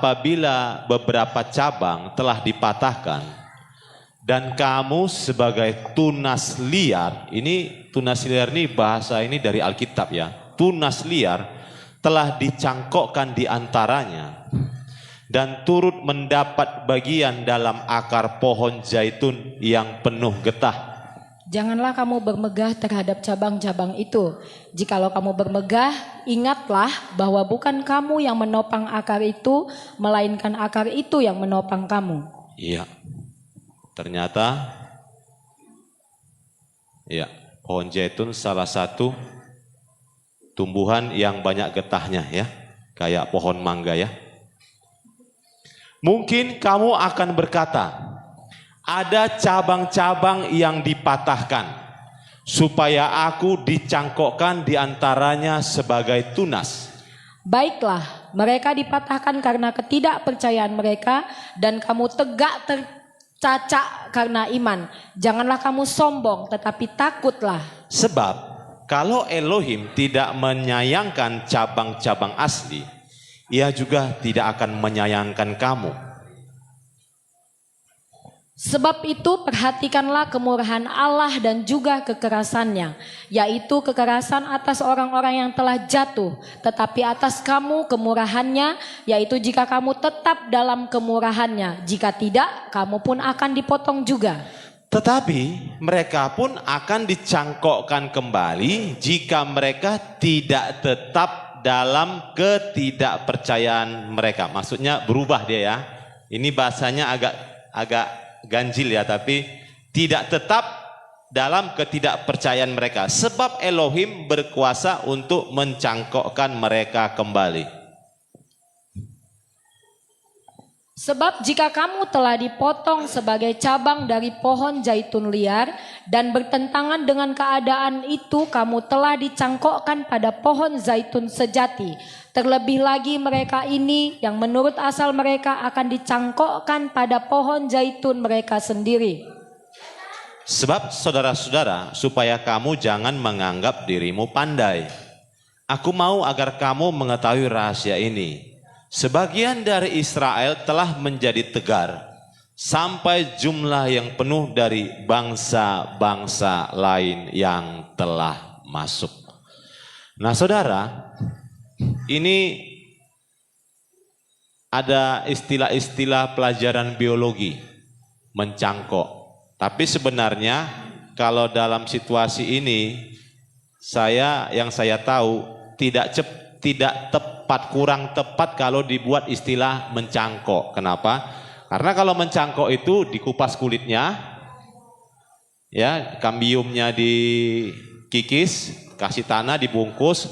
apabila beberapa cabang telah dipatahkan dan kamu sebagai tunas liar, ini tunas liar ini bahasa ini dari Alkitab ya, tunas liar telah dicangkokkan di antaranya dan turut mendapat bagian dalam akar pohon zaitun yang penuh getah. Janganlah kamu bermegah terhadap cabang-cabang itu. Jikalau kamu bermegah, ingatlah bahwa bukan kamu yang menopang akar itu, melainkan akar itu yang menopang kamu. Iya. Ternyata ya, pohon zaitun salah satu tumbuhan yang banyak getahnya ya, kayak pohon mangga ya. Mungkin kamu akan berkata, ada cabang-cabang yang dipatahkan supaya aku dicangkokkan di antaranya sebagai tunas. Baiklah, mereka dipatahkan karena ketidakpercayaan mereka dan kamu tegak tercacak karena iman. Janganlah kamu sombong, tetapi takutlah. Sebab kalau Elohim tidak menyayangkan cabang-cabang asli, Ia juga tidak akan menyayangkan kamu. Sebab itu perhatikanlah kemurahan Allah dan juga kekerasannya, yaitu kekerasan atas orang-orang yang telah jatuh, tetapi atas kamu kemurahannya, yaitu jika kamu tetap dalam kemurahannya, jika tidak kamu pun akan dipotong juga. Tetapi mereka pun akan dicangkokkan kembali jika mereka tidak tetap dalam ketidakpercayaan mereka. Maksudnya berubah dia ya. Ini bahasanya agak ganjil ya, tapi tidak tetap dalam ketidakpercayaan mereka. Sebab Elohim berkuasa untuk mencangkokkan mereka kembali. Sebab jika kamu telah dipotong sebagai cabang dari pohon zaitun liar dan bertentangan dengan keadaan itu, kamu telah dicangkokkan pada pohon zaitun sejati. Terlebih lagi mereka ini yang menurut asal mereka akan dicangkokkan pada pohon zaitun mereka sendiri. Sebab saudara-saudara, supaya kamu jangan menganggap dirimu pandai, aku mau agar kamu mengetahui rahasia ini. Sebagian dari Israel telah menjadi tegar sampai jumlah yang penuh dari bangsa-bangsa lain yang telah masuk. Nah saudara, ini ada istilah-istilah pelajaran biologi, mencangkok. Tapi sebenarnya kalau dalam situasi ini, yang saya tahu tidak tepat, kurang tepat kalau dibuat istilah mencangkok. Kenapa? Karena kalau mencangkok itu dikupas kulitnya, ya, kambiumnya dikikis, kasih tanah, dibungkus.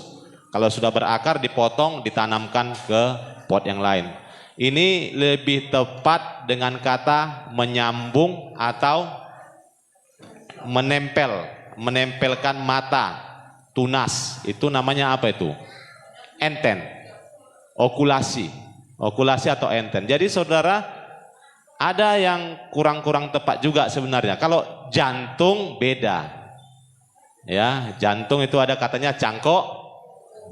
Kalau sudah berakar dipotong, ditanamkan ke pot yang lain. Ini lebih tepat dengan kata menyambung atau menempelkan mata, tunas. Itu namanya apa itu? Enten. Okulasi atau enten. Jadi saudara, ada yang kurang tepat juga sebenarnya. Kalau jantung beda. Ya, jantung itu ada katanya cangkok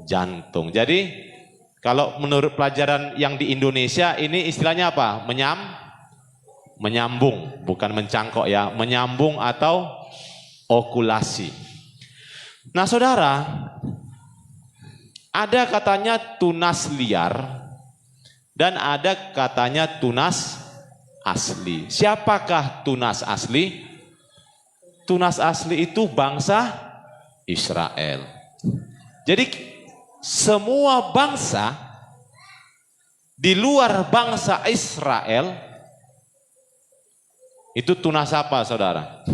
jantung. Jadi kalau menurut pelajaran yang di Indonesia ini istilahnya apa? Menyambung, bukan mencangkok ya, menyambung atau okulasi. Nah saudara, ada katanya tunas liar dan ada katanya tunas asli. Siapakah tunas asli? Tunas asli itu bangsa Israel. Jadi semua bangsa di luar bangsa Israel itu tunas apa saudara?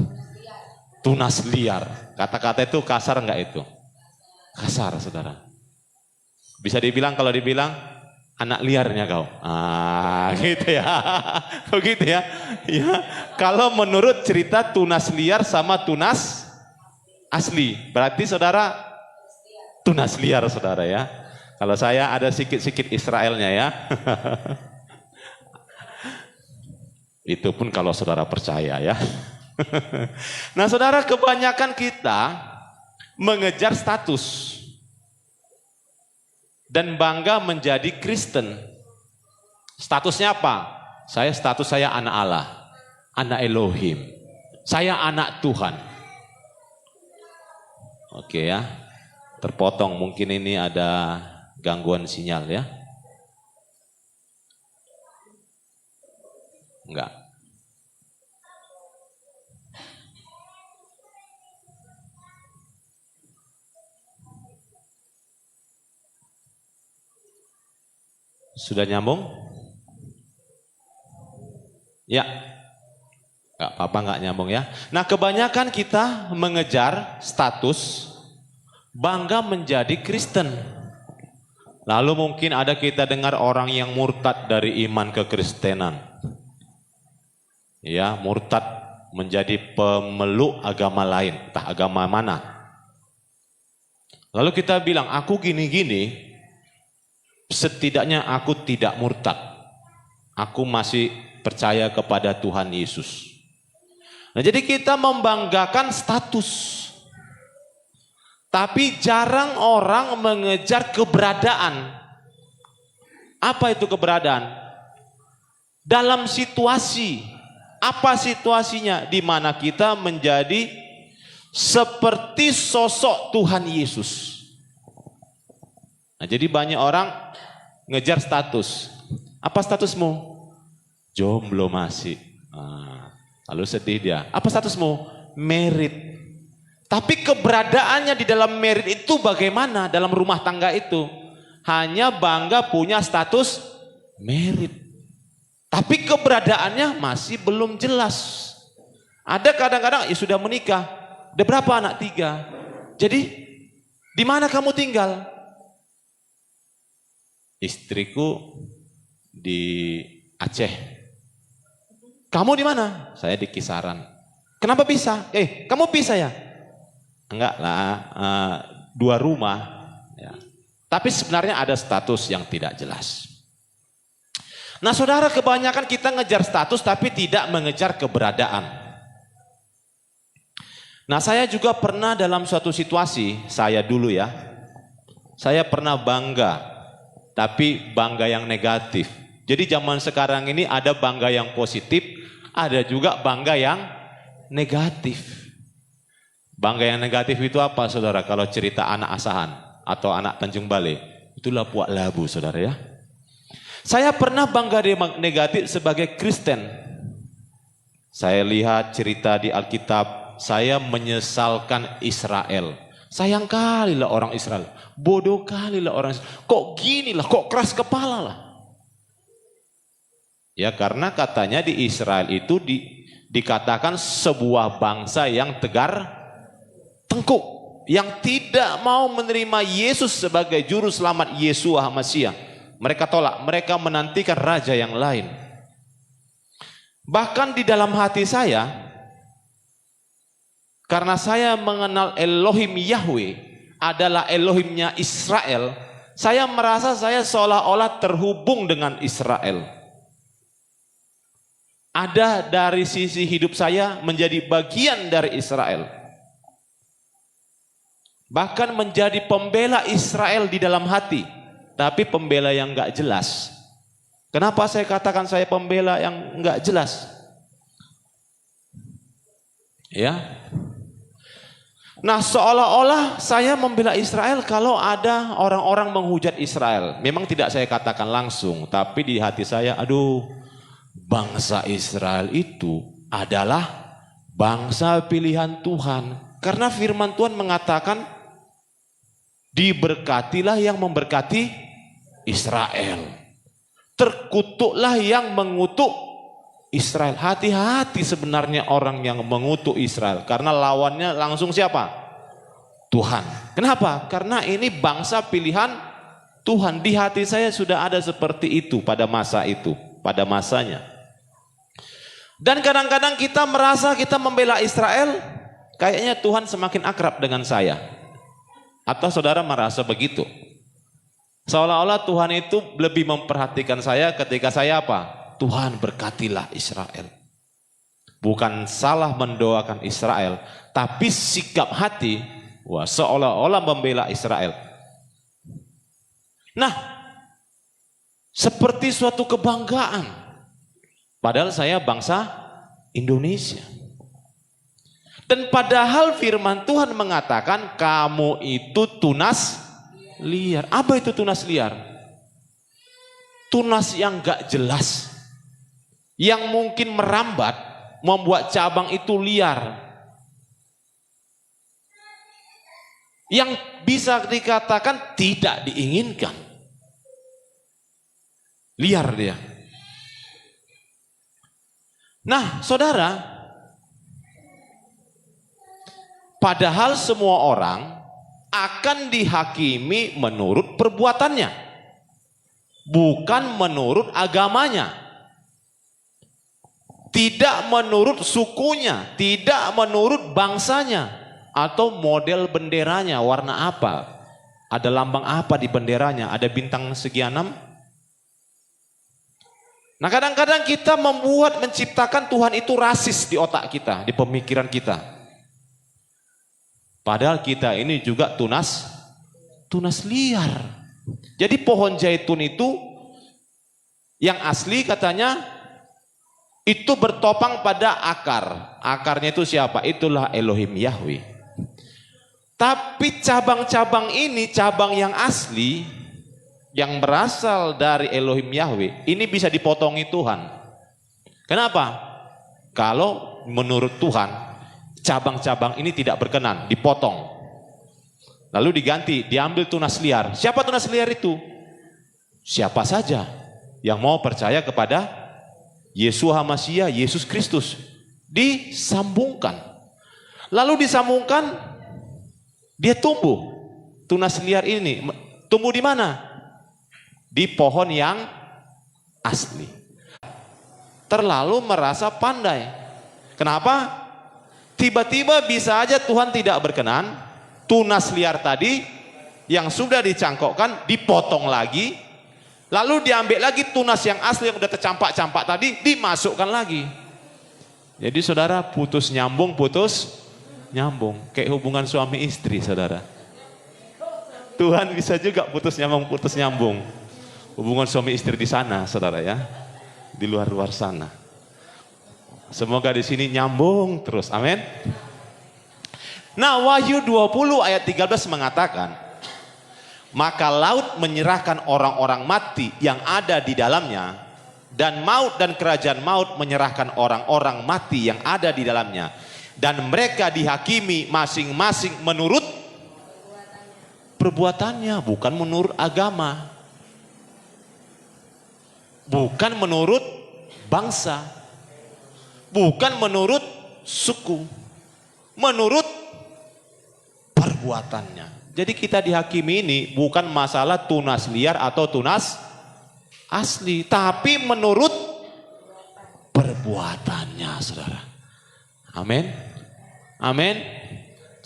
Tunas liar. Kata-kata itu kasar enggak itu? Kasar saudara. Bisa dibilang, kalau dibilang anak liarnya kau. Gitu ya. Begitu ya. Ya. Kalau menurut cerita tunas liar sama tunas asli, berarti saudara tunas liar saudara ya. Kalau saya ada sikit-sikit Israelnya ya. Itu pun kalau saudara percaya ya. Nah saudara, kebanyakan kita mengejar status dan bangga menjadi Kristen. Statusnya apa? Status saya anak Allah, anak Elohim. Saya anak Tuhan. Oke ya. Terpotong, mungkin ini ada gangguan sinyal ya. Enggak. Sudah nyambung? Ya. Enggak apa-apa, enggak nyambung ya. Nah, kebanyakan kita mengejar status bangga menjadi Kristen. Lalu mungkin ada kita dengar orang yang murtad dari iman kekristenan. Ya, murtad menjadi pemeluk agama lain, entah agama mana. Lalu kita bilang, aku gini-gini, setidaknya aku tidak murtad. Aku masih percaya kepada Tuhan Yesus. Nah, jadi kita membanggakan status. Tapi jarang orang mengejar keberadaan. Apa itu keberadaan? Dalam situasi. Apa situasinya? Di mana kita menjadi seperti sosok Tuhan Yesus. Nah, jadi banyak orang ngejar status. Apa statusmu? Jomblo masih. Nah, lalu sedih dia. Apa statusmu? Married. Tapi keberadaannya di dalam merit itu bagaimana dalam rumah tangga itu? Hanya bangga punya status merit. Tapi keberadaannya masih belum jelas. Ada kadang-kadang sudah menikah. Ada berapa anak? 3. Jadi di mana kamu tinggal? Istriku di Aceh. Kamu di mana? Saya di Kisaran. Kenapa bisa? Kamu bisa ya? Enggak lah, 2 rumah. Ya. Tapi sebenarnya ada status yang tidak jelas. Nah, saudara, kebanyakan kita ngejar status tapi tidak mengejar keberadaan. Nah, saya juga pernah dalam suatu situasi, saya dulu ya, saya pernah bangga, tapi bangga yang negatif. Jadi zaman sekarang ini ada bangga yang positif, ada juga bangga yang negatif. Bangga yang negatif itu apa, saudara? Kalau cerita anak Asahan atau anak Tanjung Balai, itulah Puak Labu, saudara ya. Saya pernah bangga negatif sebagai Kristen. Saya lihat cerita di Alkitab, saya menyesalkan Israel. Sayang kali lah orang Israel, bodoh kali lah orang Israel. Kok gini lah, kok keras kepala lah. Ya, karena katanya di Israel itu dikatakan sebuah bangsa yang tegar tengkuk, yang tidak mau menerima Yesus sebagai juru selamat Yeshua Masiah. Mereka tolak, mereka menantikan raja yang lain. Bahkan di dalam hati saya, karena saya mengenal Elohim Yahweh adalah Elohimnya Israel, saya merasa saya seolah-olah terhubung dengan Israel. Ada dari sisi hidup saya menjadi bagian dari Israel. Bahkan menjadi pembela Israel di dalam hati, tapi pembela yang enggak jelas. Kenapa saya katakan saya pembela yang enggak jelas? Ya. Nah, seolah-olah saya membela Israel kalau ada orang-orang menghujat Israel. Memang tidak saya katakan langsung, tapi di hati saya, aduh, bangsa Israel itu adalah bangsa pilihan Tuhan. Karena firman Tuhan mengatakan, diberkatilah yang memberkati Israel. Terkutuklah yang mengutuk Israel. Hati-hati sebenarnya orang yang mengutuk Israel. Karena lawannya langsung siapa? Tuhan. Kenapa? Karena ini bangsa pilihan Tuhan. Di hati saya sudah ada seperti itu pada masa itu. Pada masanya. Dan kadang-kadang kita merasa kita membela Israel. Kayaknya Tuhan semakin akrab dengan saya. Atau saudara merasa begitu? Seolah-olah Tuhan itu lebih memperhatikan saya ketika saya apa? Tuhan berkatilah Israel. Bukan salah mendoakan Israel, tapi sikap hati, wah, seolah-olah membela Israel. Nah, seperti suatu kebanggaan. Padahal saya bangsa Indonesia. Dan padahal firman Tuhan mengatakan kamu itu tunas liar. Apa itu tunas liar? Tunas yang gak jelas, yang mungkin merambat, membuat cabang itu liar, yang bisa dikatakan tidak diinginkan. Liar dia. Nah, saudara, padahal semua orang akan dihakimi menurut perbuatannya, bukan menurut agamanya, tidak menurut sukunya, tidak menurut bangsanya, atau model benderanya, warna apa, ada lambang apa di benderanya, ada bintang segi enam. Nah, kadang-kadang kita menciptakan Tuhan itu rasis di otak kita, di pemikiran kita. Padahal kita ini juga tunas liar. Jadi pohon zaitun itu yang asli katanya itu bertopang pada akar. Akarnya itu siapa? Itulah Elohim Yahweh. Tapi cabang-cabang ini, cabang yang asli, yang berasal dari Elohim Yahweh, ini bisa dipotongi Tuhan. Kenapa? Kalau menurut Tuhan, cabang-cabang ini tidak berkenan, dipotong. Lalu diganti, diambil tunas liar. Siapa tunas liar itu? Siapa saja yang mau percaya kepada Yeshua Mashiach, Yesus Kristus. Disambungkan. Lalu disambungkan, dia tumbuh. Tunas liar ini tumbuh di mana? Di pohon yang asli. Terlalu merasa pandai. Kenapa? Tiba-tiba bisa aja Tuhan tidak berkenan, tunas liar tadi yang sudah dicangkokkan dipotong lagi, lalu diambil lagi tunas yang asli yang udah tercampak-campak tadi dimasukkan lagi. Jadi saudara, putus nyambung, kayak hubungan suami istri, saudara. Tuhan bisa juga putus nyambung. Hubungan suami istri di sana, saudara ya, di luar sana. Semoga di sini nyambung terus, amin. Nah, Wahyu 20 ayat 13 mengatakan, maka laut menyerahkan orang-orang mati yang ada di dalamnya, dan maut dan kerajaan maut menyerahkan orang-orang mati yang ada di dalamnya, dan mereka dihakimi masing-masing menurut perbuatannya, bukan menurut agama. Bukan menurut bangsa, bukan menurut suku, menurut perbuatannya. Jadi kita dihakimi ini bukan masalah tunas liar atau tunas asli, tapi menurut perbuatannya, saudara. Amin. Amin.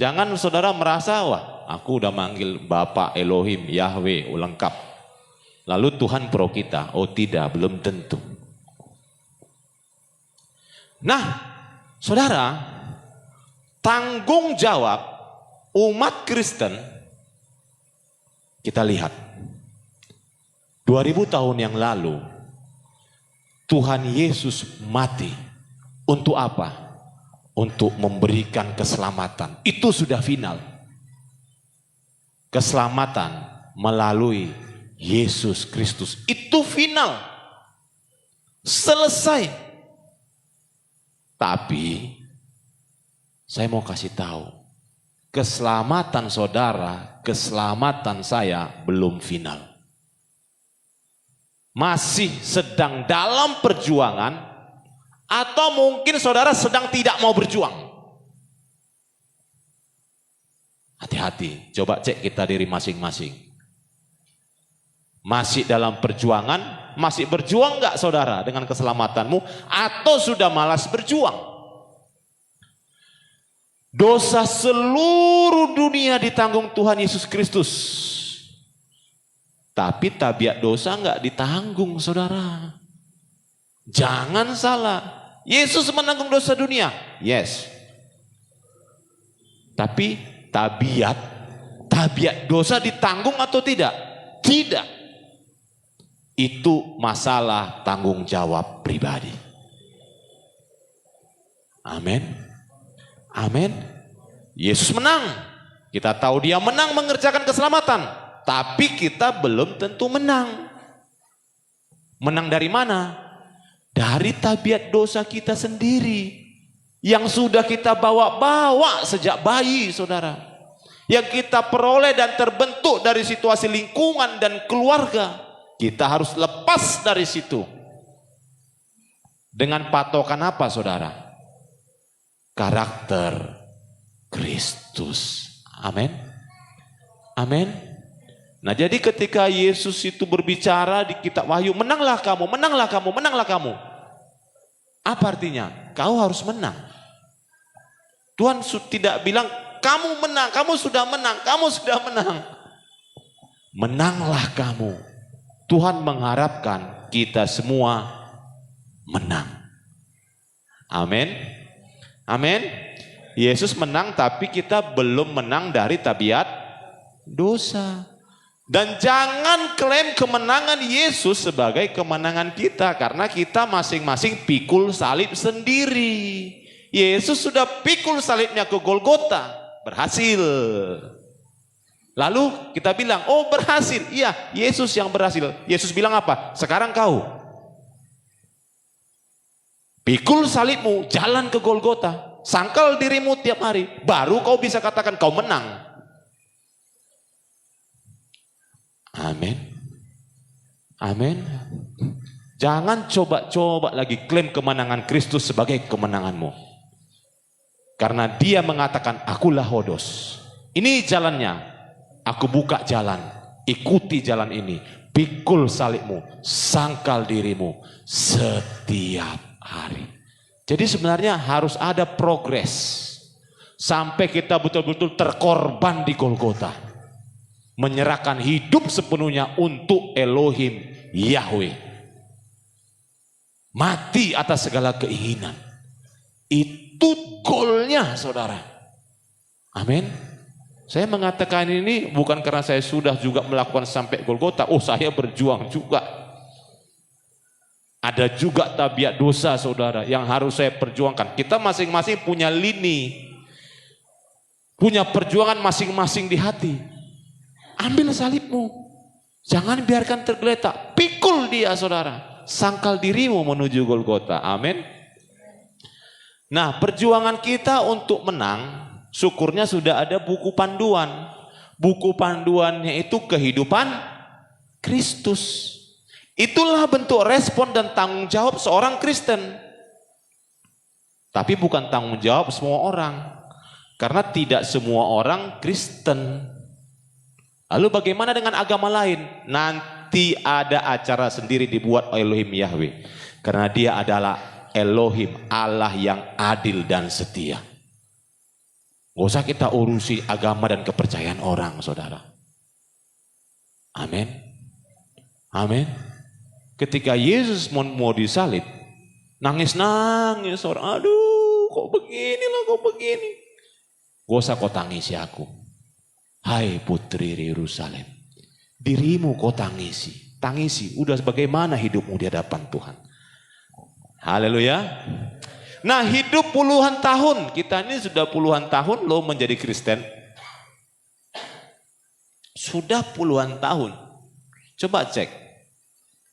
Jangan saudara merasa, wah aku udah manggil Bapak Elohim Yahweh lengkap, lalu Tuhan pro kita. Oh tidak, belum tentu. Nah, saudara, tanggung jawab umat Kristen, kita lihat 2000 tahun yang lalu Tuhan Yesus mati untuk apa? Untuk memberikan keselamatan. Itu sudah final. Keselamatan melalui Yesus Kristus, itu final, selesai. Tapi saya mau kasih tahu, keselamatan saudara, keselamatan saya belum final. Masih sedang dalam perjuangan, atau mungkin saudara sedang tidak mau berjuang. Hati-hati, coba cek kita diri masing-masing. Masih dalam perjuangan, masih berjuang enggak saudara dengan keselamatanmu, atau sudah malas berjuang? Dosa seluruh dunia ditanggung Tuhan Yesus Kristus. Tapi tabiat dosa enggak ditanggung, saudara. Jangan salah. Yesus menanggung dosa dunia. Yes. Tapi tabiat dosa ditanggung atau tidak? Tidak. Itu masalah tanggung jawab pribadi. Amin. Amin. Yesus menang. Kita tahu dia menang mengerjakan keselamatan. Tapi kita belum tentu menang. Menang dari mana? Dari tabiat dosa kita sendiri. Yang sudah kita bawa-bawa sejak bayi, saudara. Yang kita peroleh dan terbentuk dari situasi lingkungan dan keluarga. Kita harus lepas dari situ. Dengan patokan apa, saudara? Karakter Kristus. Amin. Amin. Nah, jadi ketika Yesus itu berbicara di kitab Wahyu, menanglah kamu, menanglah kamu, menanglah kamu. Apa artinya? Kau harus menang. Tuhan tidak bilang kamu menang, kamu sudah menang, kamu sudah menang. Menanglah kamu. Tuhan mengharapkan kita semua menang. Amin. Amin. Yesus menang, tapi kita belum menang dari tabiat dosa. Dan jangan klaim kemenangan Yesus sebagai kemenangan kita, karena kita masing-masing pikul salib sendiri. Yesus sudah pikul salibnya ke Golgota, berhasil. Lalu kita bilang, oh berhasil. Iya, Yesus yang berhasil. Yesus bilang apa? Sekarang kau pikul salibmu, jalan ke Golgota, sangkal dirimu tiap hari, baru kau bisa katakan kau menang. Amin. Amin. Jangan coba-coba lagi klaim kemenangan Kristus sebagai kemenanganmu. Karena dia mengatakan, akulah Hodos. Ini jalannya. Aku buka jalan. Ikuti jalan ini. Pikul salibmu. Sangkal dirimu. Setiap hari. Jadi sebenarnya harus ada progres. Sampai kita betul-betul terkorban di Golgota. Menyerahkan hidup sepenuhnya untuk Elohim Yahweh. Mati atas segala keinginan. Itu goalnya, saudara. Amin. Saya mengatakan ini bukan karena saya sudah juga melakukan sampai Golgota. Oh, saya berjuang juga. Ada juga tabiat dosa, saudara, yang harus saya perjuangkan. Kita masing-masing punya lini. Punya perjuangan masing-masing di hati. Ambil salibmu. Jangan biarkan tergeletak. Pikul dia, saudara. Sangkal dirimu menuju Golgota. Amin. Nah, perjuangan kita untuk menang, syukurnya sudah ada buku panduan. Buku panduannya itu kehidupan Kristus. Itulah bentuk respon dan tanggung jawab seorang Kristen. Tapi bukan tanggung jawab semua orang. Karena tidak semua orang Kristen. Lalu bagaimana dengan agama lain? Nanti ada acara sendiri dibuat Elohim Yahweh. Karena dia adalah Elohim, Allah yang adil dan setia. Gak usah kita urusi agama dan kepercayaan orang, saudara. Amin. Amin. Ketika Yesus mau disalib, nangis-nangis orang. Aduh, kok begini lah, kok begini. Gak usah kau tangisi aku. Hai putri Yerusalem, dirimu kau tangisi. Tangisi, udah bagaimana hidupmu di hadapan Tuhan. Haleluya. Nah, hidup puluhan tahun. Kita ini sudah puluhan tahun loh menjadi Kristen. Sudah puluhan tahun. Coba cek.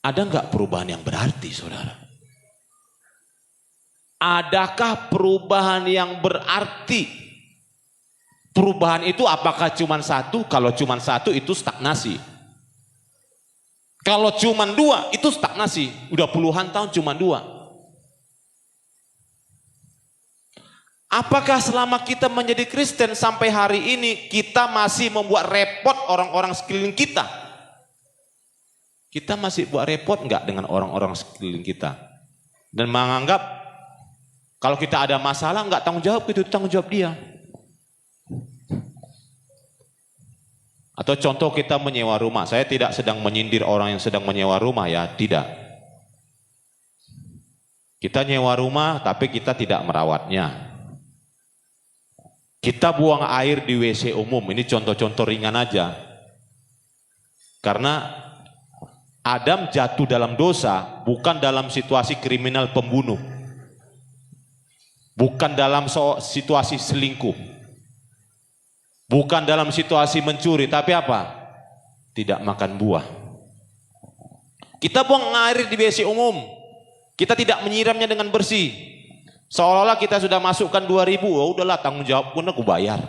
Ada enggak perubahan yang berarti, saudara? Adakah perubahan yang berarti? Perubahan itu apakah cuma satu? Kalau cuma satu itu stagnasi. Kalau cuma dua itu stagnasi. Udah puluhan tahun cuma dua. Apakah selama kita menjadi Kristen sampai hari ini kita masih membuat repot orang-orang sekeliling kita? Kita masih buat repot enggak dengan orang-orang sekeliling kita? Dan menganggap kalau kita ada masalah enggak tanggung jawab, itu tanggung jawab dia. Atau contoh kita menyewa rumah. Saya tidak sedang menyindir orang yang sedang menyewa rumah ya, tidak. Kita nyewa rumah tapi kita tidak merawatnya. Kita buang air di WC umum, ini contoh-contoh ringan aja. Karena Adam jatuh dalam dosa bukan dalam situasi kriminal pembunuh, bukan dalam situasi selingkuh, bukan dalam situasi mencuri, tapi apa? Tidak makan buah. Kita buang air di WC umum, kita tidak menyiramnya dengan bersih, seolah-olah kita sudah masukkan 2.000, oh udahlah tanggung jawab pun aku bayar.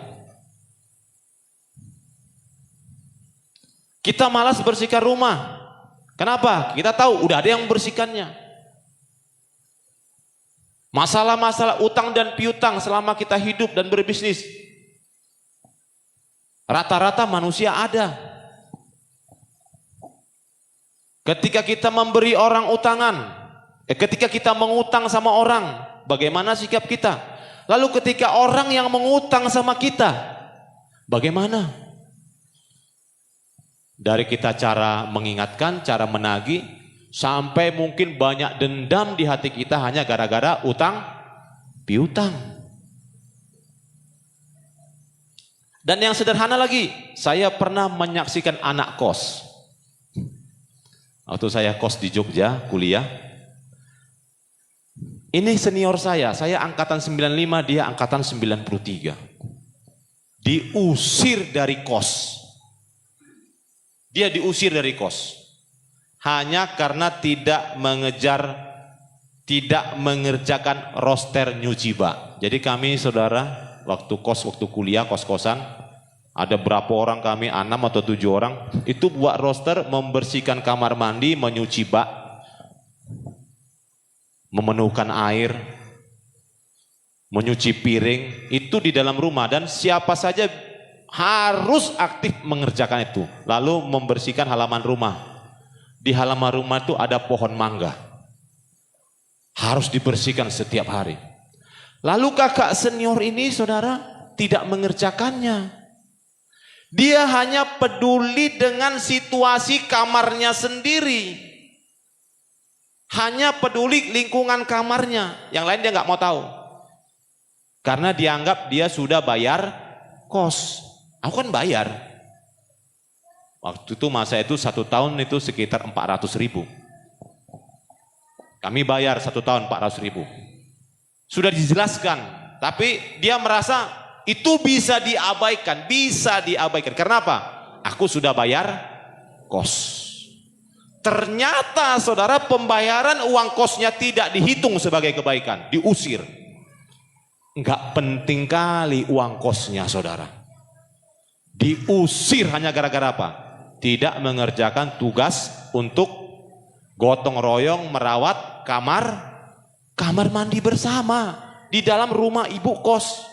Kita malas bersihkan rumah. Kenapa? Kita tahu udah ada yang membersihkannya. Masalah-masalah utang dan piutang selama kita hidup dan berbisnis, rata-rata manusia ada. Ketika kita memberi orang utangan, ketika kita mengutang sama orang, bagaimana sikap kita? Lalu ketika orang yang mengutang sama kita, bagaimana? Dari kita cara mengingatkan, cara menagih, sampai mungkin banyak dendam di hati kita hanya gara-gara utang piutang. Dan yang sederhana lagi, saya pernah menyaksikan anak kos. Waktu saya kos di Jogja, kuliah. Ini senior saya angkatan 95, dia angkatan 93. Diusir dari kos. Dia diusir dari kos. Hanya karena tidak mengerjakan roster nyuci bak. Jadi kami saudara, waktu kuliah, kos-kosan, ada berapa orang kami, 6 atau 7 orang, itu buat roster membersihkan kamar mandi, menyuci bak, memenuhkan air, menyuci piring, itu di dalam rumah, dan siapa saja harus aktif mengerjakan itu. Lalu membersihkan halaman rumah. Di halaman rumah itu ada pohon mangga, harus dibersihkan setiap hari. Lalu kakak senior ini saudara tidak mengerjakannya. Dia hanya peduli dengan situasi kamarnya sendiri, hanya peduli lingkungan kamarnya, yang lain dia nggak mau tahu, karena dianggap dia sudah bayar kos. Aku kan bayar. Waktu itu masa itu 1 tahun itu sekitar 400.000. Kami bayar 1 tahun 400.000. Sudah dijelaskan, tapi dia merasa itu bisa diabaikan. Karena apa? Aku sudah bayar kos. Ternyata saudara, pembayaran uang kosnya tidak dihitung sebagai kebaikan, diusir. Enggak penting kali uang kosnya saudara. Diusir hanya gara-gara apa? Tidak mengerjakan tugas untuk gotong royong merawat kamar mandi bersama di dalam rumah ibu kos.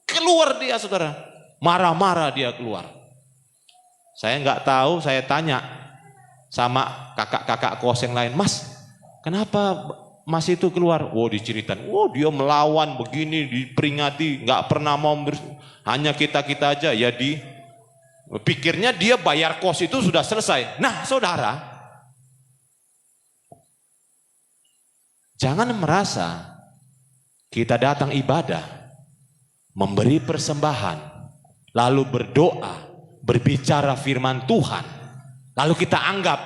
Keluar dia saudara, marah-marah dia keluar. Saya nggak tahu, saya tanya sama kakak-kakak kos yang lain, Mas, kenapa Mas itu keluar? Oh, diceritain, dia melawan begini, diperingati, nggak pernah mau hanya kita aja ya pikirnya dia bayar kos itu sudah selesai. Nah saudara, jangan merasa kita datang ibadah, memberi persembahan, lalu berdoa, berbicara firman Tuhan, lalu kita anggap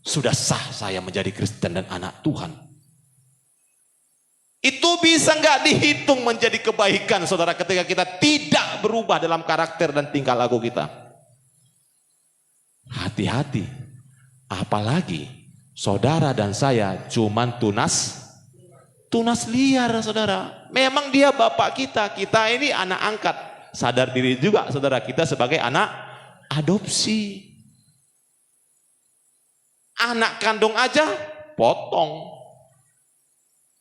sudah sah saya menjadi Kristen dan anak Tuhan. Itu bisa nggak dihitung menjadi kebaikan saudara, ketika kita tidak berubah dalam karakter dan tingkah laku kita. Hati-hati, apalagi saudara dan saya cuman tunas liar saudara. Memang dia bapak kita ini anak angkat. Sadar diri juga saudara, kita sebagai anak adopsi. Anak kandung aja potong.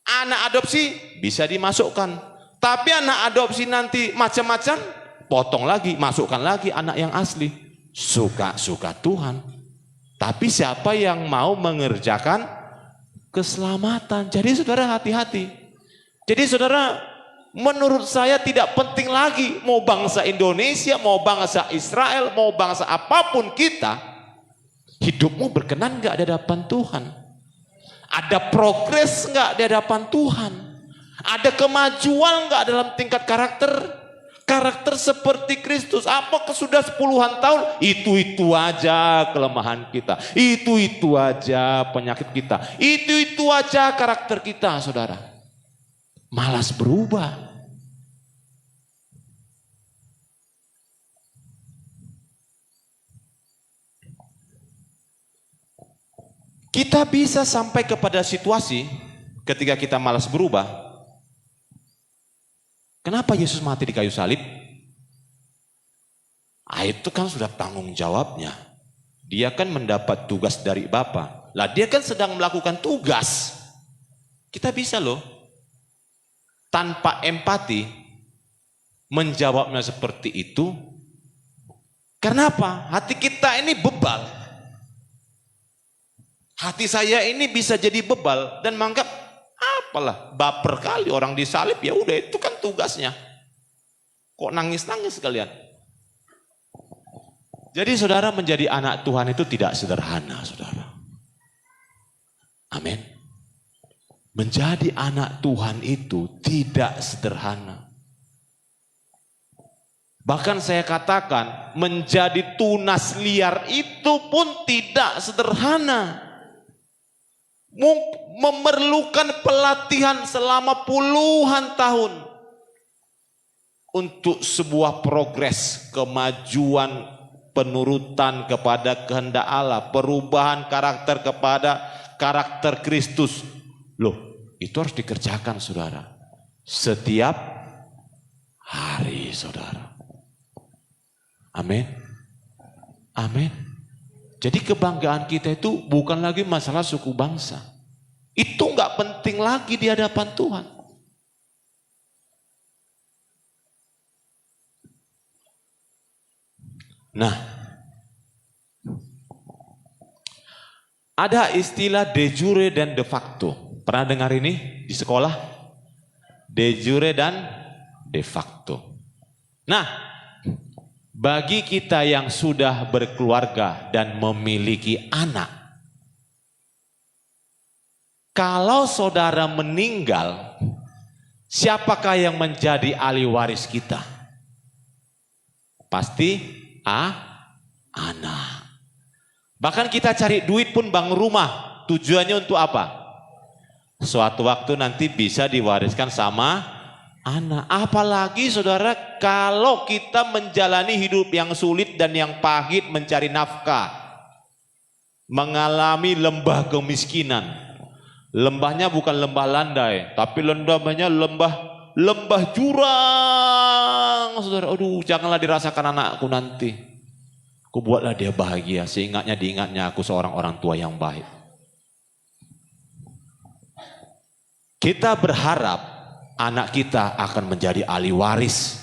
Anak adopsi bisa dimasukkan, tapi anak adopsi nanti macam-macam, potong lagi, masukkan lagi anak yang asli. Suka Tuhan. Tapi siapa yang mau mengerjakan keselamatan? Jadi saudara hati-hati. Jadi saudara, menurut saya tidak penting lagi mau bangsa Indonesia, mau bangsa Israel, mau bangsa apapun kita, hidupmu berkenan gak di hadapan Tuhan? Ada progres nggak di hadapan Tuhan? Ada kemajuan nggak dalam tingkat karakter? Karakter seperti Kristus. Apakah sudah puluhan tahun? Itu-itu aja kelemahan kita. Itu-itu aja penyakit kita. Itu-itu aja karakter kita, saudara. Malas berubah. Kita bisa sampai kepada situasi ketika kita malas berubah. Kenapa Yesus mati di kayu salib? Itu kan sudah tanggung jawabnya. Dia kan mendapat tugas dari Bapa. Lah dia kan sedang melakukan tugas. Kita bisa loh tanpa empati menjawabnya seperti itu. Kenapa? Hati kita ini bebal. Hati saya ini bisa jadi bebal dan menganggap apalah, baper kali orang disalib, ya udah itu kan tugasnya. Kok nangis-nangis kalian? Jadi saudara, menjadi anak Tuhan itu tidak sederhana, saudara. Amin. Menjadi anak Tuhan itu tidak sederhana. Bahkan saya katakan, menjadi tunas liar itu pun tidak sederhana. Memerlukan pelatihan selama puluhan tahun untuk sebuah progres, kemajuan, penurutan kepada kehendak Allah, perubahan karakter kepada karakter Kristus. Loh, itu harus dikerjakan, saudara, setiap hari, saudara. Amin. Amin. Jadi kebanggaan kita itu bukan lagi masalah suku bangsa. Itu enggak penting lagi di hadapan Tuhan. Nah, ada istilah de jure dan de facto. Pernah dengar ini di sekolah? De jure dan de facto. Nah, bagi kita yang sudah berkeluarga dan memiliki anak, kalau saudara meninggal, siapakah yang menjadi ahli waris kita? Pasti anak. Bahkan kita cari duit pun bangun rumah, tujuannya untuk apa? Suatu waktu nanti bisa diwariskan sama anak. Apalagi saudara, kalau kita menjalani hidup yang sulit dan yang pahit mencari nafkah, mengalami lembah kemiskinan. Lembahnya bukan lembah landai, tapi lembahnya lembah jurang, saudara. Aduh, janganlah dirasakan anakku nanti. Aku buatlah dia bahagia, seingatnya diingatnya aku seorang orang tua yang baik. Kita berharap anak kita akan menjadi ahli waris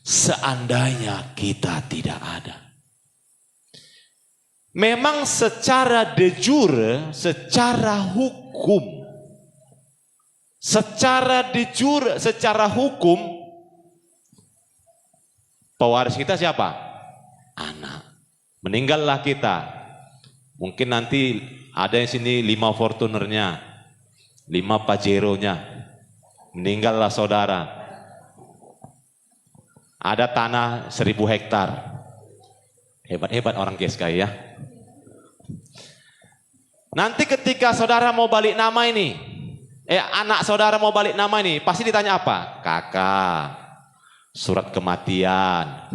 seandainya kita tidak ada. Memang secara de jure, secara hukum, secara hukum, pewaris kita siapa? Anak. Meninggallah kita. Mungkin nanti ada yang sini 5 Fortunernya, 5 Pajero-nya. Meninggallah saudara. Ada tanah 1000 hektar. Hebat-hebat orang Geskai ya. Nanti ketika saudara mau balik nama ini, anak saudara mau balik nama ini, pasti ditanya apa? Kakak, surat kematian,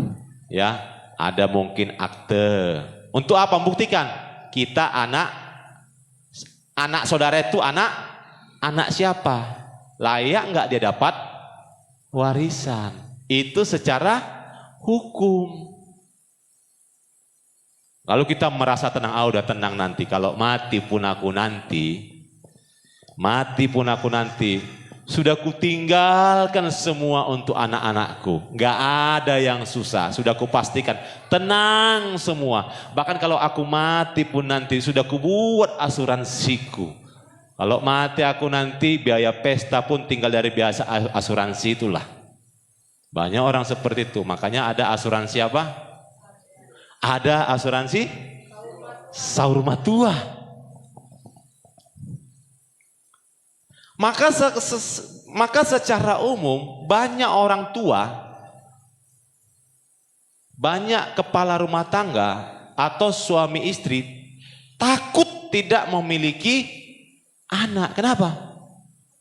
ya, ada mungkin akte. Untuk apa? Membuktikan kita anak saudara itu anak siapa? Layak nggak dia dapat warisan? Itu secara hukum. Lalu kita merasa tenang, udah tenang nanti. Kalau mati pun aku nanti, sudah kutinggalkan semua untuk anak-anakku. Gak ada yang susah, sudah kupastikan. Tenang semua. Bahkan kalau aku mati pun nanti, sudah kubuat asuransiku. Kalau mati aku nanti, biaya pesta pun tinggal dari biasa asuransi itulah. Banyak orang seperti itu, makanya ada asuransi apa? Ada asuransi sahur matua. Maka secara umum banyak orang tua Banyak kepala rumah tangga atau suami istri takut tidak memiliki anak. Kenapa?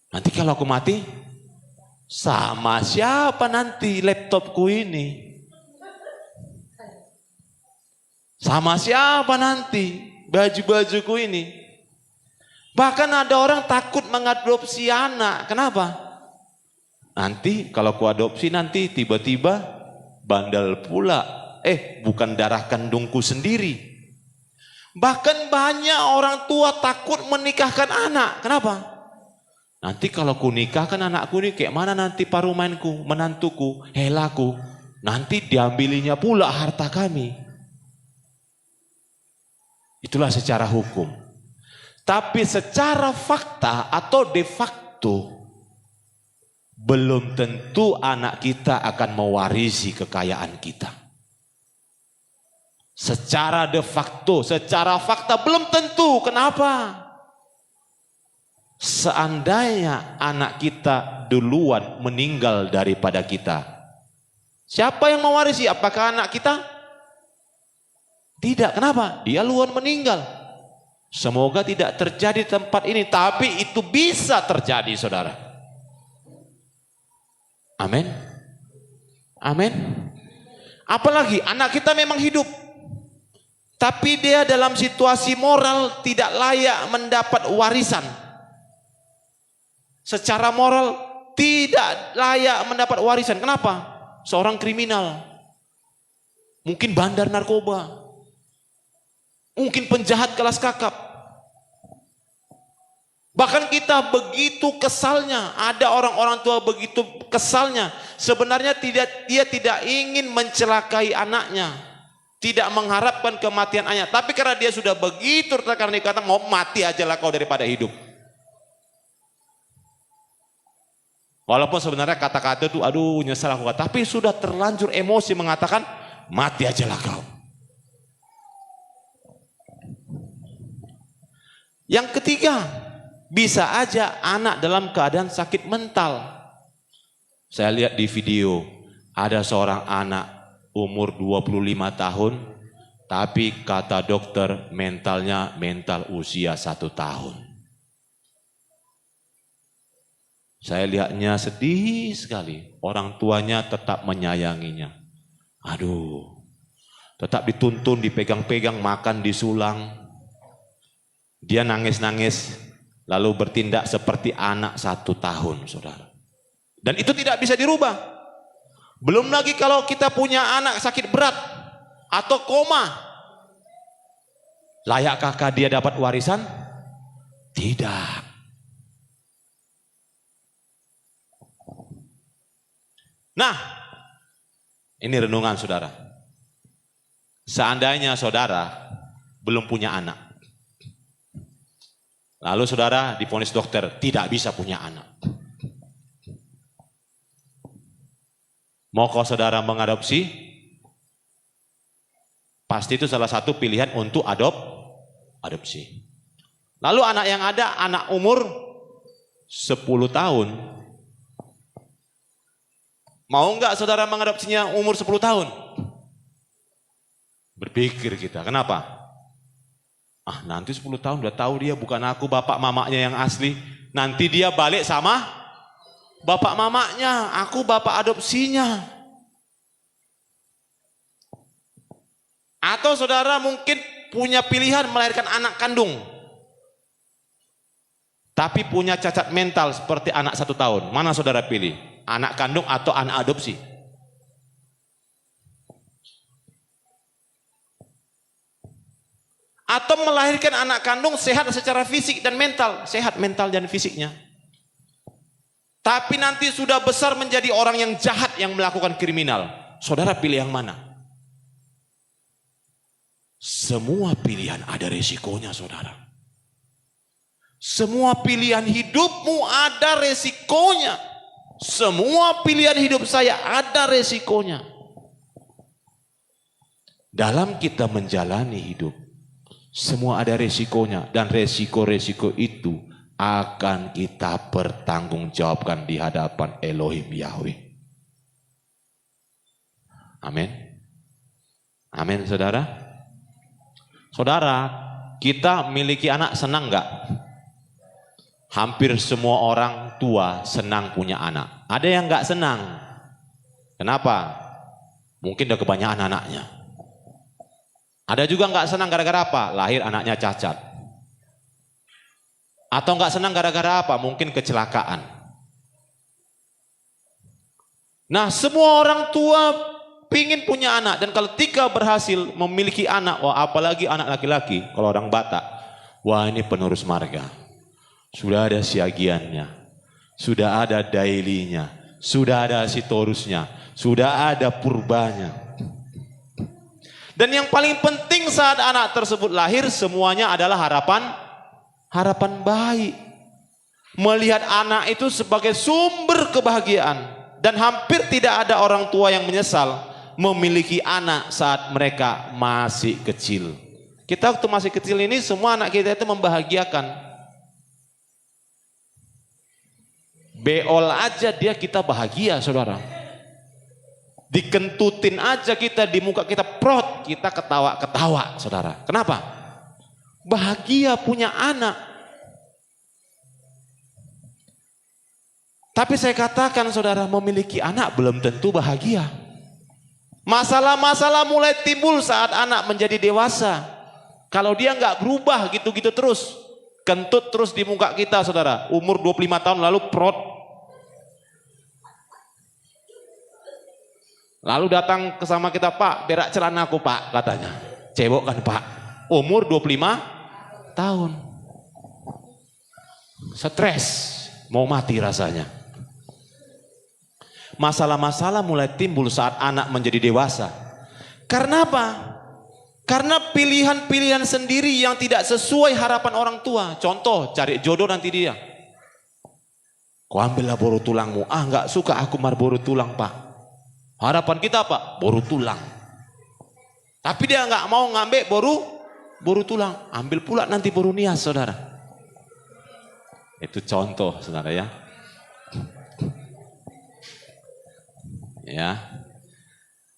Nanti kalau aku mati, sama siapa nanti laptopku ini? Sama siapa nanti baju-bajuku ini? Bahkan ada orang takut mengadopsi anak. Kenapa? Nanti kalau ku adopsi nanti tiba-tiba bandel pula. Bukan darah kandungku sendiri. Bahkan banyak orang tua takut menikahkan anak. Kenapa? Nanti kalau ku nikahkan anakku ini kayak mana nanti parumainku, menantuku, helaku. Nanti diambilinya pula harta kami. Itulah secara hukum. Tapi secara fakta atau de facto, belum tentu anak kita akan mewarisi kekayaan kita. Secara de facto, secara fakta belum tentu. Kenapa? Seandainya anak kita duluan meninggal daripada kita, siapa yang mewarisi? Apakah anak kita? Tidak. Kenapa? Dia duluan meninggal. Semoga tidak terjadi di tempat ini, tapi itu bisa terjadi, saudara. Amin. Amin. Apalagi anak kita memang hidup, tapi dia dalam situasi moral tidak layak mendapat warisan. Secara moral tidak layak mendapat warisan. Kenapa? Seorang kriminal, mungkin bandar narkoba, mungkin penjahat kelas kakap. Bahkan kita begitu kesalnya, ada orang-orang tua begitu kesalnya. Sebenarnya dia tidak ingin mencelakai anaknya, tidak mengharapkan kematian anaknya. Tapi karena dia sudah begitu tertekan, dia kata mau mati aja lah kau daripada hidup. Walaupun sebenarnya kata-kata itu aduh nyesal aku, tapi sudah terlanjur emosi mengatakan mati aja lah kau. Yang ketiga, bisa aja anak dalam keadaan sakit mental. Saya lihat di video, ada seorang anak umur 25 tahun, tapi kata dokter mentalnya mental usia 1 tahun. Saya lihatnya sedih sekali, orang tuanya tetap menyayanginya. Aduh, tetap dituntun, dipegang-pegang, makan disulang. Dia nangis-nangis, lalu bertindak seperti anak 1 tahun, saudara. Dan itu tidak bisa dirubah. Belum lagi kalau kita punya anak sakit berat atau koma. Layakkah dia dapat warisan? Tidak. Nah, ini renungan saudara. Seandainya saudara belum punya anak, lalu saudara divonis dokter tidak bisa punya anak. Mau kau saudara mengadopsi? Pasti itu salah satu pilihan untuk adopsi. Lalu anak yang ada anak umur 10 tahun. Mau enggak saudara mengadopsinya umur 10 tahun? Berpikir kita, kenapa? Nanti 10 tahun udah tahu dia bukan aku bapak mamanya yang asli. Nanti dia balik sama bapak mamanya, aku bapak adopsinya. Atau saudara mungkin punya pilihan melahirkan anak kandung, tapi punya cacat mental seperti anak 1 tahun. Mana saudara pilih? Anak kandung atau anak adopsi? Atau melahirkan anak kandung sehat secara fisik dan mental, sehat mental dan fisiknya, tapi nanti sudah besar menjadi orang yang jahat yang melakukan kriminal. Saudara pilih yang mana? Semua pilihan ada resikonya, saudara. Semua pilihan hidupmu ada resikonya. Semua pilihan hidup saya ada resikonya. Dalam kita menjalani hidup, semua ada resikonya, dan resiko-resiko itu akan kita pertanggungjawabkan di hadapan Elohim Yahweh. Amin. Amin, saudara. Saudara, kita miliki anak senang enggak? Hampir semua orang tua senang punya anak. Ada yang enggak senang. Kenapa? Mungkin udah kebanyakan anaknya. Ada juga enggak senang gara-gara apa? Lahir anaknya cacat. Atau enggak senang gara-gara apa? Mungkin kecelakaan. Nah, semua orang tua pingin punya anak, dan kalau Tika berhasil memiliki anak, wah apalagi anak laki-laki, kalau orang Batak, wah ini penerus marga. Sudah ada siagiannya, sudah ada dailinya, sudah ada sitorusnya, sudah ada purbanya. Dan yang paling penting saat anak tersebut lahir, semuanya adalah harapan baik. Melihat anak itu sebagai sumber kebahagiaan. Dan hampir tidak ada orang tua yang menyesal memiliki anak saat mereka masih kecil. Kita waktu masih kecil ini, semua anak kita itu membahagiakan. Beol aja dia kita bahagia, saudara. Dikentutin aja kita di muka kita, prot, kita ketawa-ketawa, saudara. Kenapa? Bahagia punya anak. Tapi saya katakan, saudara, memiliki anak belum tentu bahagia. Masalah-masalah mulai timbul saat anak menjadi dewasa. Kalau dia nggak berubah gitu-gitu terus, kentut terus di muka kita, saudara. Umur 25 tahun lalu prot. Lalu datang ke sama kita, Pak, berak celana aku, Pak, katanya. Cebok kan, Pak. Umur 25 tahun. Stres, mau mati rasanya. Masalah-masalah mulai timbul saat anak menjadi dewasa. Karena apa? Karena pilihan-pilihan sendiri yang tidak sesuai harapan orang tua. Contoh, cari jodoh nanti dia. Kau ambillah boru tulangmu. Ah, nggak suka aku boru tulang, Pak. Harapan kita apa? Boru tulang. Tapi dia nggak mau ngambil boru tulang. Ambil pula nanti boru nias, saudara. Itu contoh, saudara ya. Ya.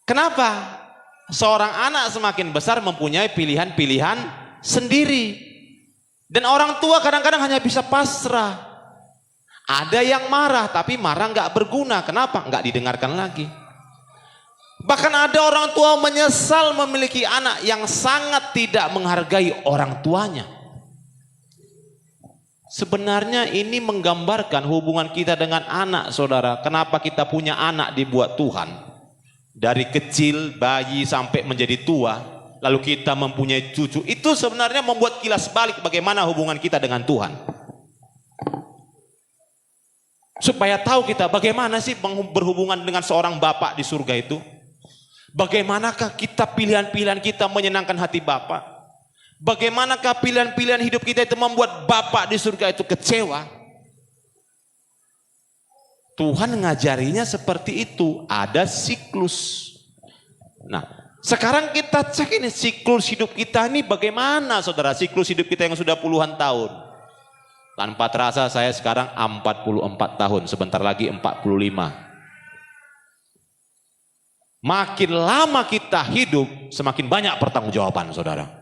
Kenapa? Seorang anak semakin besar mempunyai pilihan-pilihan sendiri. Dan orang tua kadang-kadang hanya bisa pasrah. Ada yang marah, tapi marah nggak berguna. Kenapa? Nggak didengarkan lagi. Bahkan ada orang tua menyesal memiliki anak yang sangat tidak menghargai orang tuanya. Sebenarnya ini menggambarkan hubungan kita dengan anak, saudara. Kenapa kita punya anak dibuat Tuhan? Dari kecil, bayi sampai menjadi tua, lalu kita mempunyai cucu. Itu sebenarnya membuat kilas balik bagaimana hubungan kita dengan Tuhan. Supaya tahu kita bagaimana sih berhubungan dengan seorang bapak di surga itu. Bagaimanakah kita pilihan-pilihan kita menyenangkan hati bapak. Bagaimanakah pilihan-pilihan hidup kita itu membuat Bapak di surga itu kecewa? Tuhan ngajarinya seperti itu, ada siklus. Nah, sekarang kita cek ini siklus hidup kita ini bagaimana, saudara? Siklus hidup kita yang sudah puluhan tahun. Tanpa terasa saya sekarang 44 tahun, sebentar lagi 45. Makin lama kita hidup, semakin banyak pertanggungjawaban, saudara.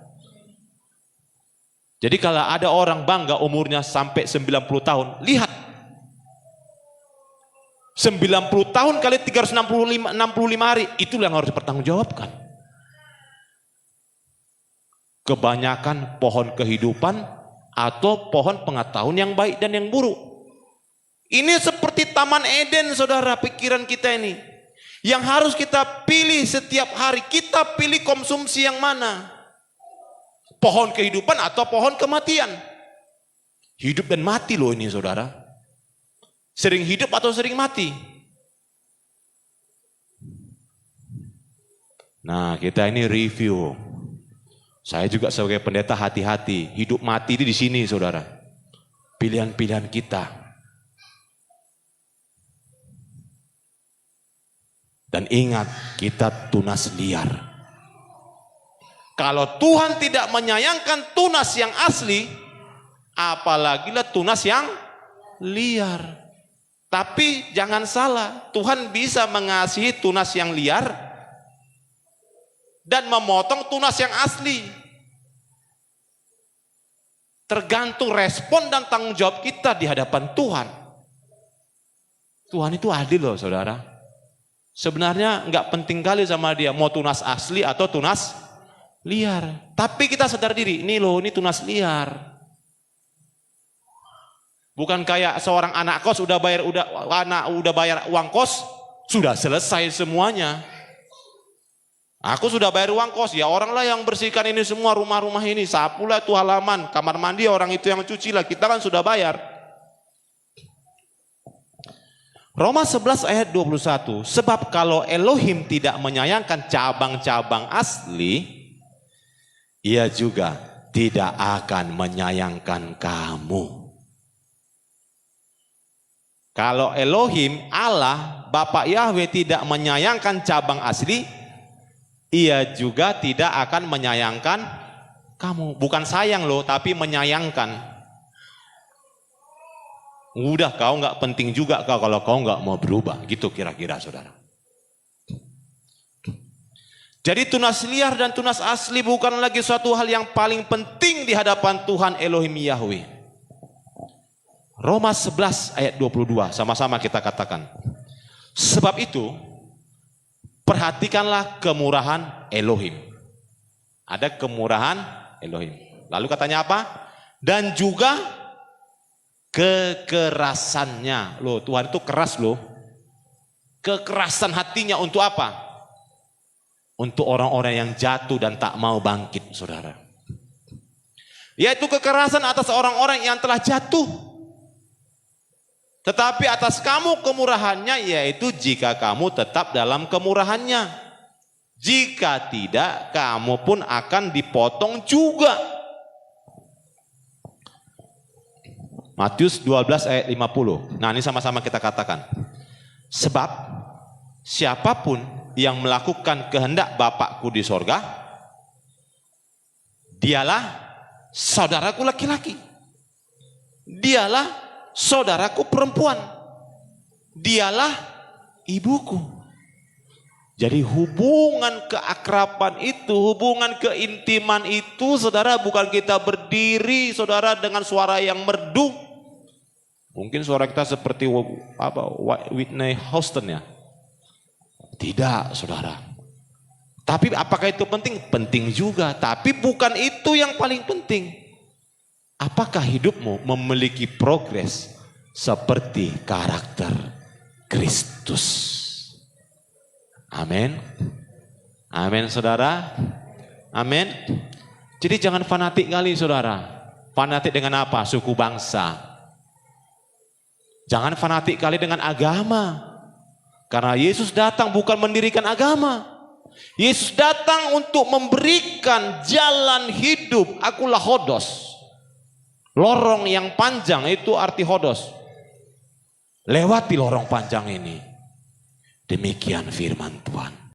Jadi kalau ada orang bangga umurnya sampai 90 tahun, lihat. 90 tahun kali 365 hari, itulah yang harus dipertanggungjawabkan. Kebanyakan pohon kehidupan atau pohon pengetahuan yang baik dan yang buruk. Ini seperti Taman Eden, saudara, pikiran kita ini. Yang harus kita pilih setiap hari, kita pilih konsumsi yang mana? Pohon kehidupan atau pohon kematian? Hidup dan mati loh ini, saudara. Sering hidup atau sering mati? Nah, kita ini review. Saya juga sebagai pendeta hati-hati. Hidup mati ini di sini, saudara. Pilihan-pilihan kita. Dan ingat, kita tunas liar. Kalau Tuhan tidak menyayangkan tunas yang asli, apalagilah tunas yang liar. Tapi jangan salah, Tuhan bisa mengasihi tunas yang liar dan memotong tunas yang asli. Tergantung respon dan tanggung jawab kita di hadapan Tuhan. Tuhan itu adil loh saudara. Sebenarnya nggak penting kali sama dia mau tunas asli atau tunas liar. Tapi kita sadar diri, ini loh ini tunas liar. Bukan kayak seorang anak kos udah bayar uang kos, sudah selesai semuanya. Aku sudah bayar uang kos, ya orang lah yang bersihkan ini semua rumah-rumah ini, sapulah itu halaman, kamar mandi orang itu yang cuci lah, kita kan sudah bayar. Roma 11 ayat 21, sebab kalau Elohim tidak menyayangkan cabang-cabang asli, ia juga tidak akan menyayangkan kamu. Kalau Elohim, Allah, Bapak Yahweh tidak menyayangkan cabang asli, ia juga tidak akan menyayangkan kamu. Bukan sayang loh, tapi menyayangkan. Udah kau nggak penting juga kau kalau kau nggak mau berubah. Gitu kira-kira saudara. Jadi tunas liar dan tunas asli bukan lagi suatu hal yang paling penting di hadapan Tuhan Elohim Yahweh. Roma 11 ayat 22 sama-sama kita katakan. Sebab itu perhatikanlah kemurahan Elohim. Ada kemurahan Elohim. Lalu katanya apa? Dan juga kekerasannya. Loh, Tuhan itu keras loh. Kekerasan hatinya untuk apa? Untuk orang-orang yang jatuh dan tak mau bangkit, saudara. Yaitu kekerasan atas orang-orang yang telah jatuh. Tetapi atas kamu kemurahannya, yaitu jika kamu tetap dalam kemurahannya. Jika tidak, kamu pun akan dipotong juga. Matius 12 ayat 50. Nah ini sama-sama kita katakan. Sebab siapapun yang melakukan kehendak Bapakku di sorga, dialah saudaraku laki-laki. Dialah saudaraku perempuan, dialah ibuku. Jadi hubungan keakraban itu, hubungan keintiman itu, saudara, bukan kita berdiri, saudara, dengan suara yang merdu. Mungkin suara kita seperti Whitney Houston ya. Tidak, saudara. Tapi apakah itu penting? Penting juga, tapi bukan itu yang paling penting. Apakah hidupmu memiliki progres seperti karakter Kristus? Amin. Amin saudara. Amin. Jadi jangan fanatik kali saudara. Fanatik dengan apa? Suku bangsa. Jangan fanatik kali dengan agama. Karena Yesus datang bukan mendirikan agama. Yesus datang untuk memberikan jalan hidup. Akulah hodos. Lorong yang panjang itu arti hodos. Lewati lorong panjang ini. Demikian firman Tuhan.